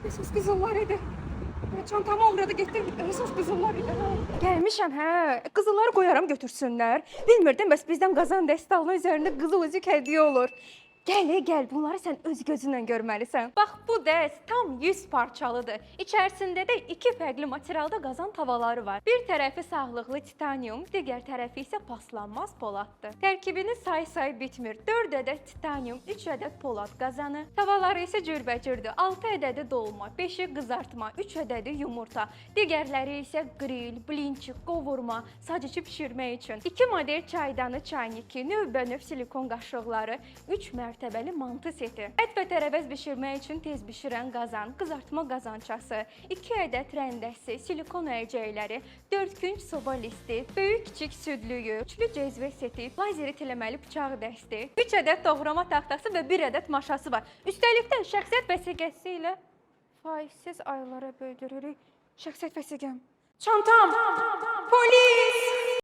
Əsas qızıllar idi. Çantama uğradı, getdim. Əsas qızıllar idi. Gəlmişəm, hə. Qızılları qoyaram götürsünlər. Bilmirdim, bəs bizdən qazan dəstə alın üzərində qızıl üzük hədiyyə olur. Gəl, gəl, bunları sən öz gözünlə görməlisən. Bax, bu dəst tam 100 parçalıdır. İçərisində də 2 fərqli materialda qazan tavaları var. Bir tərəfi sağlıqlı titanium, digər tərəfi isə paslanmaz poladdır. Tərkibini say bitmir. 4 ədəd titanium, 3 ədəd polad qazanı. Tavaları isə cürbəcürdür. 6 ədədi dolma, 5-i qızartma, 3 ədədi yumurta. Digərləri isə grill, blinçik, qovurma, sadəcə bişirmək üçün. 2 model çaydanı, çayniki, növbənöv silikon qaşıqları, 3 mərtəbəli mantı seti. Ət və tərəvəz bişirmək üçün tez bişirən qazan, qızartma qazançası, 2 ədəd rəndəsi, silikon əlcəkləri, 4 künc soba listi, böyük-kiçik südlüyü, üçlü cezvə seti, lazer itiləməli bıçaq dəsti, 3 ədəd doğrama taxtası və 1 ədəd maşası var. Üstəlik də şəxsiyyət vəsiqəsi ilə faizsiz aylara böldürürük. Şəxsiyyət vəsiqəm. Çantam! Polis!